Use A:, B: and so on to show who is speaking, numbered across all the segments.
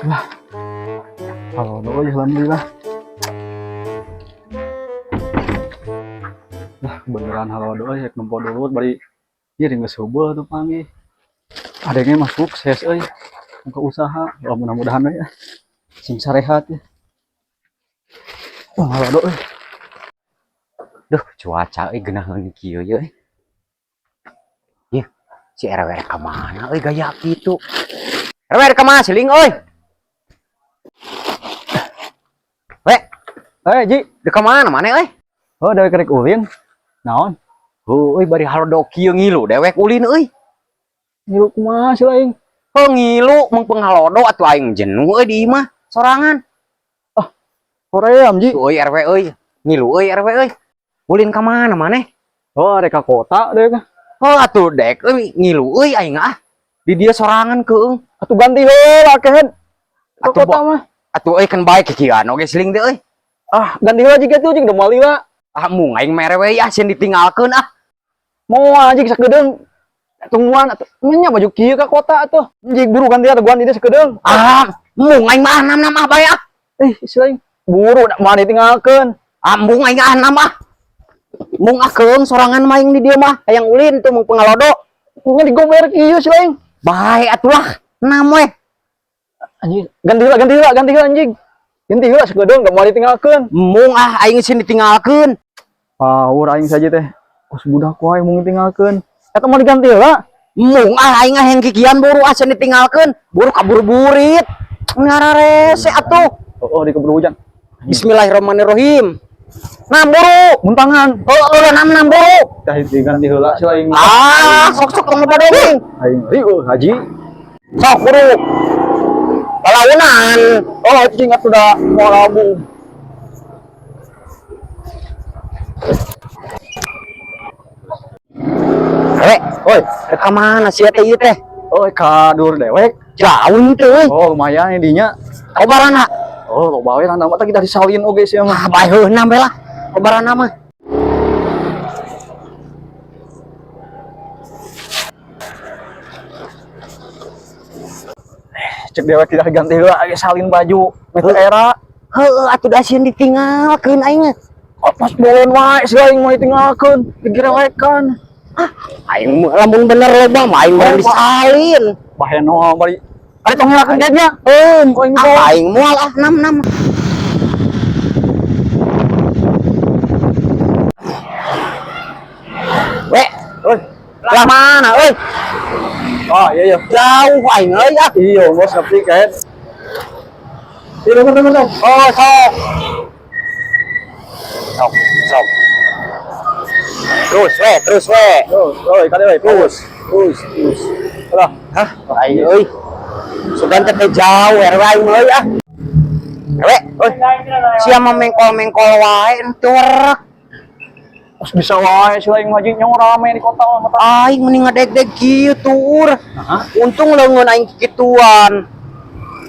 A: Lah, halo doi, alhamdulillah. Lah, beneran halo doi, rek nempo dulu bari ieu geus heubeul tuh panggih. Adanya mah sukses euy. Muka usaha, ya mudah-mudahan ya. Sing sarehat ya. Oh, halo doi.
B: Duh, cuaca geunaheun kieu ye. Ieu, si RW ka mana euy gaya kitu? RW ka mana siling euy?
A: Ji,
B: Dek ka mana euy?
A: oh dari kerek ulin. Naon?
B: Euy bari halodo kieu ngilu dewek ulin euy.
A: Ngilu kumaha sih lain?
B: Heuh ngilu mung penghalodo atuh aing jenuh euy di imah sorangan.
A: Hoream ji.
B: Euy RW euy, ngilu euy RW euy. Ulin ka mana maneh?
A: Oh, ada ka kota deh.
B: Heuh atuh dek euy ngilu euy aing ah. Di dia sorangan keung.
A: Atuh ganti heula keun. Ka
B: Atuh
A: kota mah.
B: Atuh euy kan bae kikian oge siling teh euy.
A: Ah, ganti heula jiga tuh jeung deumali lah.
B: Ah mung aing mere we ah sieun ditinggalkeun ah.
A: Mau anjing sakedeung. Tungguan atuh. Nya baju kieu ka kota atuh. Anjing buru ganti atuh ganti dia sakedeung.
B: Ah, mung aing mah nam ah bae ah.
A: Selain buru dak mah ditinggalkeun.
B: Ah mung aing ah nam ah. Mung ah keung sorangan maing di dieu mah hayang ulin tuh mung pengalodo.
A: Nya digomer kieu selain.
B: Bae atuh lah. Nam we.
A: Anjing, ganti heula anjing. Ganti heula sakedeung dak mau ditinggalkeun.
B: Mung ah aing sieun ditinggalkeun.
A: Pawur aing saja teh. Kos budak wae mung ditinggalkeun. Eta mau diganti heula.
B: Mung ah aing hayang kikian buru ah sieun ditinggalkeun. Buru kabur burit. Ngararese atuh.
A: Oh, di keburu hujan.
B: Bismillahirrahmanirrahim. Nam buru.
A: Muntangan.
B: Nam buru.
A: Tah diganti heula si lain.
B: Ah, sok tong padeng.
A: Aing rieuh haji.
B: Sok buru. Palaunan.
A: Oh, cing atuh da mau labu.
B: Oi, ka mana sih teh ieu teh?
A: Oh, ka dur dewek.
B: Jauh teh euy.
A: Oh, lumayan dinya.
B: Kobarana.
A: Oh, loba we nang mah kita disalin oge sia mah.
B: Ah, bae heunam we lah. Kobarana mah.
A: Cek dewek tidak ganti heula age salin baju. Meter era.
B: Heuh atuh da sieun ditinggalkeun aing mah.
A: Oh, pas bolon wae si aing mah ditinggalkeun, digerewekan.
B: Aing mah lamun bener loba mah aing mah disalin.
A: Baheno bari. Ari tong ngelakeun gednya. Kok aing
B: Ah, aing moal ah nam.
A: Oi,
B: Lah mana euy?
A: oh iya.
B: Jauh aing euy ah.
A: Iya, bos nepi kae. Iya, bener.
B: Oh, sok. Sok. Terus we.
A: Terus, oi, kade we. Terus. Lah,
B: Hah? Aing euy. Sugan teh jauh RW aing euy ah. RW, euy. Sia mah mengkol wae teu werek.
A: bisa wae si aing mah jeung rame di kota mah.
B: Aing mending ngadeg-deg kieu tur. Untung leungeun aing kituan.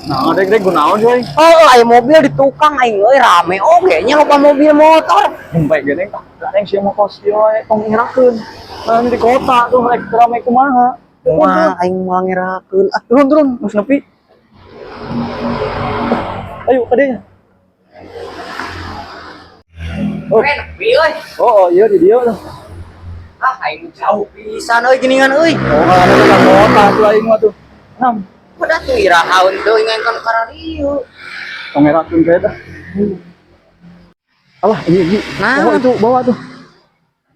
A: Nah, dek gunaon sih?
B: Oh, aya mobil di tukang aing euy rame oge nya loba mobil motor.
A: Hempe gede tah. Aing sia mah kos ieu we tong ngirakeun. Di kota tuh rek rame kumaha.
B: Wah, aing moal ngirakeun. Ah,
A: Turun, geus nepi. Ayo, kadenya. Oh,
B: nepi euy.
A: oh, iya di dia tuh.
B: Ah, aing jauh pisan euy geuningan euy.
A: Oh, ada di kota tuh aing mah tuh. Nam,
B: Udah tuh irahaun tuh ingan kan kararieu.
A: tong ngirakeun kae tah. Alah, ini.
B: Nah,
A: Oh, itu bawa tuh.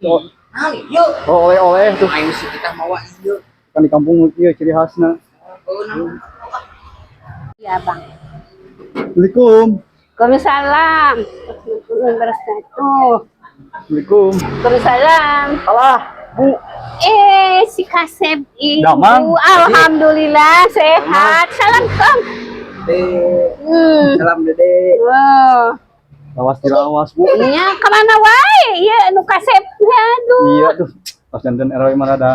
A: Oh,
B: Nah, ieu.
A: oh oleh-oleh tuh.
B: Aing sih kita mawa ieu.
A: Kan di kampung ieu ciri khasna.
C: Ya bang.
A: Assalamualaikum.
C: Waalaikumsalam. Wabarakatuh.
A: Assalamualaikum.
C: Waalaikumsalam.
A: Alah, Bu.
C: Si Kasep ibu.
A: Damang.
C: Alhamdulillah sehat. Salam kong.
B: Salam Dede.
C: Wow.
A: Lawas dirawas, Bu.
C: Nya kemana wae? Iya, nu Kasep. Aduh.
A: Iya tuh. Pas janten RW mah ada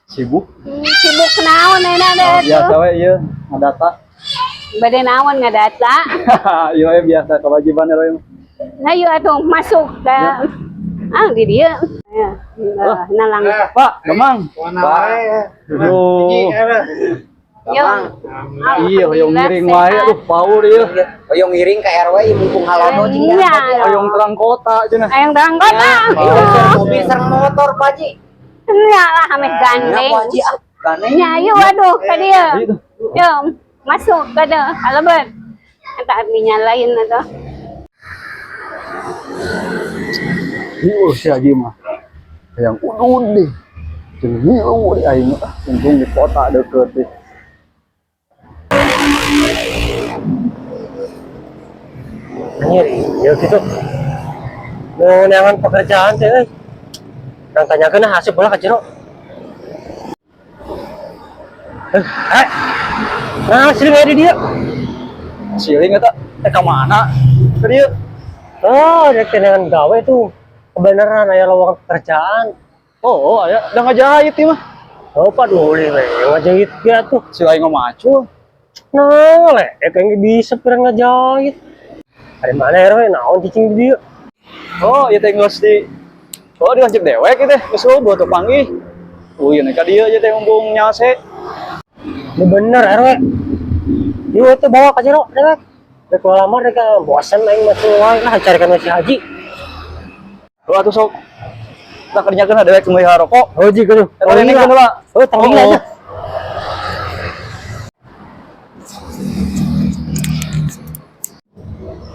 A: sibuk.
C: Sibuk naon enak
A: Biasa we ieu ngadata.
C: Bade naon ngadata.
A: Iya we biasa kewajiban RW mah.
C: Nah, yuk atuh masuk ke di dia. Ya, nalang.
A: Pak, Gamang. Aduh.
C: Yo.
A: Iya, hoyong miring wae aduh power ieu.
B: Hoyong ngiring ke RW mumpung halono jeung
C: Iya.
A: Hoyong terang kota cenah.
C: Ayang berangkat ah.
B: mobil sareng motor Pak Haji.
C: Ya lah, ame gandeng.
B: Pak Haji gandeng.
C: Ya, yuk aduh ke dia.
A: Itu.
C: Yo, masuk ke dia. Halebet. Entar dinyalain atau.
A: Ieu si Haji mah. Yang udun deh. Jeung ngilu di aing mah. Untung di kota deukeut deh.
D: Anjir, ya gitu. Mau neangan pekerjaan teh, euy. Nang tanyakeun hasil bola ka jero. Nah, sering ada dia.
A: Siling eta teh ka mana? Ka dieu.
D: Oh, dia neangan gawe tuh. Kebenaran aya lowongan pekerjaan.
A: Oh, aya da ngajahit ieu mah.
D: Oh, Pak Duli we, ngajahit dia tuh.
A: Si lain ngomacul.
D: Nah, le, kayak bisa pirang ngajahit. Dari mana ya, we? Naon cicing di dia?
A: Oh, ieu teh geus di oh dilanjut dewek ieu teh geus loba teu panggih. Oh, ieu ka dieu aja teh mumpung nyase.
D: Ini bener, RW. Yuk tuh bawa ke jero, dewek. Dek lamar dek bosan aing mah wae lah carikan si Haji.
A: Oh, atuh sok. Tak kerjakeun dewek meulih rokok.
D: Oh, ji gitu.
A: Oh, ini kan lah.
D: Oh, tanggil aja.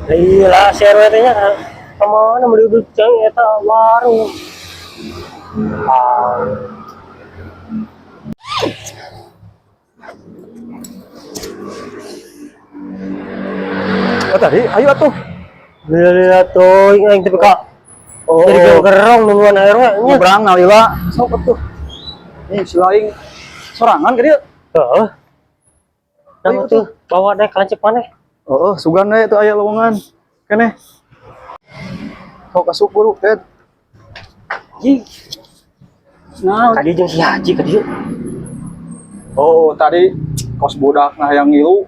D: Iya, share nya kemana beli becang eta warung.
A: Oh, tadi ayo atuh.
D: Lihat tuh, yang tapi kak.
A: Oh,
D: Jadi gerong nungguan airnya.
A: nyebrang nalila. Sok atuh. Nih si lain sorangan ka dieu.
D: Heeh. Nah, tuh bawa deh kelancip maneh.
A: Heeh, sugan we teu aya lowongan. Keneh. Sok asup buru, Ted.
D: Ji.
A: Nah,
D: Tadi jeung si Haji ka dieu.
A: oh, tadi kos bodak nah yang ngilu.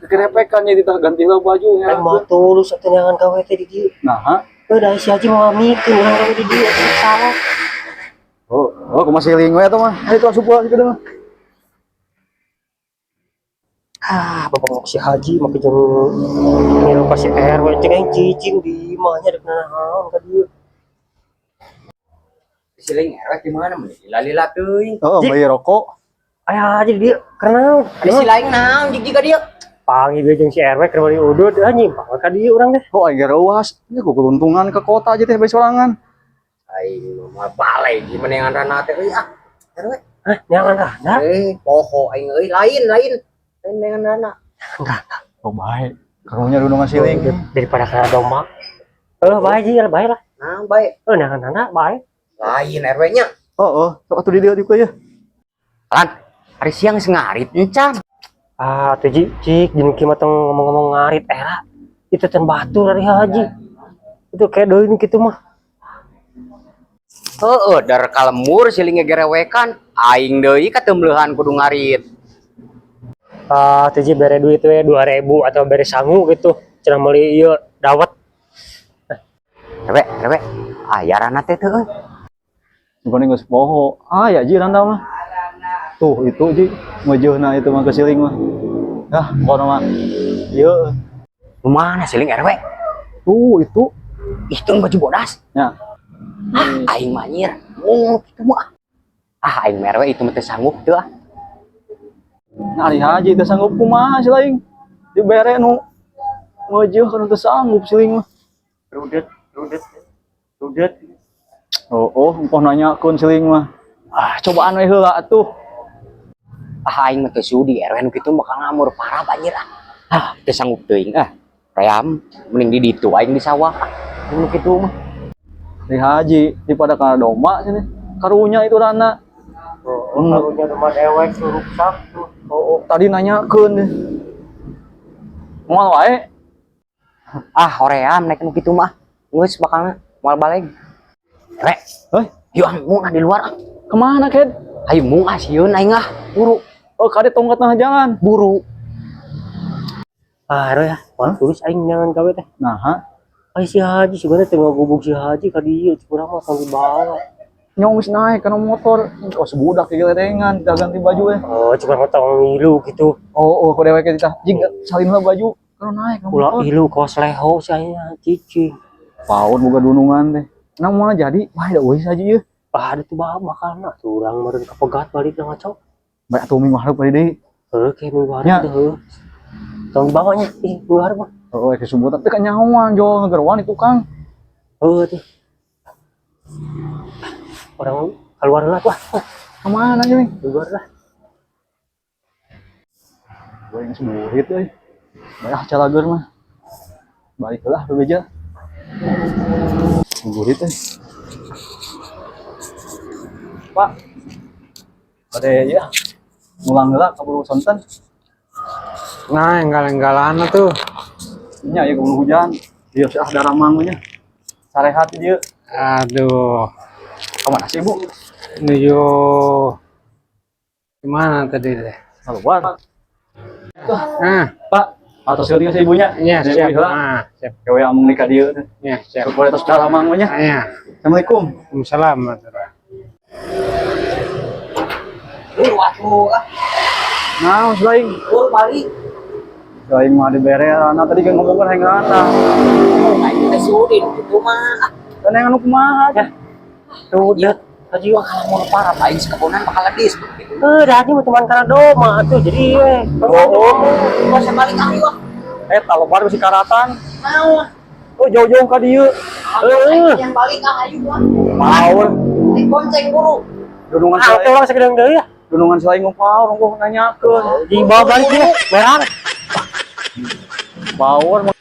A: Kerepekan jadi tah ganti lah baju
D: Aing mah tulus atuh neangan gawe teh di dieu.
A: Nah,
D: Udah si Haji mau mikir neangan gawe di dieu salah.
A: oh, kumaha siling we eta mah. Ayo tuh asup heula kitu mah.
D: Bapak si Haji mah jeung ngilu ka si RW cek aing cicing di imahnya dek naon ka dieu.
B: Siling RW di mana mun lila teuing.
A: Oh, bayi rokok.
D: Aya Haji di dieu karena
B: Ada si lain naon jig dia.
D: panggil gue jeung si RW keur bari udud anjing panggil ka dieu urang deh.
A: Oh, aing reuas. Ini ku keluntungan ke kota aja teh bae sorangan.
B: Aing mah balai di menengan rana teh euy RW.
D: Hah, neangan rada?
B: Poho aing euy lain dengan rana.
A: Oh, bae. Karunya dulu ngasiling.
D: Daripada kana domba. Bae ji, bae lah.
B: Nah, bae.
D: Neangan rada bae.
B: Lain RW-nya.
A: Oh, sok atuh di dieu di ya.
B: Lan, hari siang sengarit encan.
D: Tuh cik, jeung kieu mah ngomong-ngomong ngarit era. Itu can batur dari Haji. Itu kayak deui kitu mah.
B: Heeh, dar kalemur siling gerewekan, aing deui katembeleuhan kudu ngarit.
D: Tuh ji bere duit we 2000 atau bere sangu gitu. Cenah meuli ieu dawet.
B: Rewe, aya rana teh teu euy.
A: Bukan geus poho. Ah, ya ji randa mah. Tuh, itu ji ngeujeuna itu mah ke siling mah. Ah, kono mah. Ieu.
B: Mana siling RW?
A: Tuh, itu.
B: Itu baju bodas.
A: Ya.
B: Aing mah nyir. Kitu mah. Aing RW itu mah teu sanggup teu ah.
A: Nah, ari haji teh sanggup kumaha si laing. Dibere nu ngeujeun kana teu sanggup siling mah.
D: Rudet.
A: Oh, engkau nanyakeun siling mah. Cobaan we heula atuh.
B: Aing mah teu sudi RW nu kitu mah ngamur parah anjir ah. Teu sanggup teuing Ream mending di ditu aing di sawah. Nu kitu mah.
A: Di haji daripada kana domba sini. Karunya itu rana.
D: Karunya domba dewek tuh rusak tuh.
A: Oh, tadi nanyakeun deh. Moal wae.
B: Hoream naik nu kitu mah. Geus bakal moal balik. Rek, yuk mung di luar.
A: Kemana, Ked?
B: Ayo mung sieun aing buru.
A: Oh, kade tongkat tengah jalan.
B: Buru.
D: RW ya, tulus aing neangan gawe teh.
A: Nah,
D: Si Haji sebenarnya tengah gubuk si Haji ka dieu kurang mah kang dibawa.
A: nyong wis naik kana motor. Oh sebudak di lerengan kita ganti baju
D: Oh, cuma potong ngilu gitu.
A: Oh ku dewek kita jing salin heula baju kana naik kana
D: Ulah
A: motor.
D: ilu kos leho saya cicing.
A: Paun boga dunungan teh. Nang moal jadi wah da euy saja ieu.
D: Ah, itu bakalna urang meureun kapegat balik na ngaco.
A: Bae atuh minggu hareup kali deui.
D: Heuh, ke minggu
A: Nya.
D: hareup teh. Tong bawanya ih minggu hareup mah.
A: Oh ke sumbutan teh kanyahoan jo ngagerwan itu Kang.
D: Heuh teh. Orang keluar lah wah.
A: Kemana aja nih?
D: Keluar lah.
A: Gue yang semurit euy. Bae calager mah. Balik heula bebeja. Semurit euy. Pak. Ade ya. Ngulang heula kaburu sonten.
E: Nah, enggal-enggalan tuh.
A: Nya ya kaburu hujan. Dieu sah daramang nya. Sarehat dieu.
E: Aduh,
A: Kemana sih, Bu?
E: menuju gimana tadi teh?
A: Keluar.
E: Nah,
A: Pak, atas serius ibunya.
E: ya siap.
A: Heula.
E: Nah, siap.
A: Kewe amung nikah dieu teh.
E: Ya, siap.
A: Boleh tos daramang nya.
E: Ya,
A: Assalamualaikum.
E: Waalaikumsalam.
A: Nah, selain
C: balik.
A: selain mah dibere ana tadi kan ngomongkeun hayang ana.
C: Aing teh sudin gitu mah.
A: Kan yang anu kumaha teh?
C: Tuh, dia tadi wah kalau mau parah aing sekabunan bakal dis.
D: Dah ini teman karena doma tuh jadi
C: Gua balik aing wah.
A: Eta lobar si karatan.
C: Mau.
A: Oh jauh-jauh ka dieu.
C: Yang balik aing wah.
A: Paul,
C: Digonceng buru.
A: dunungan
D: ah
A: selain
D: orang segedeng deui ya.
A: dunungan selain ngopau, nunggu nanyakeun.
D: Di bawah balik dia merah.
A: Paul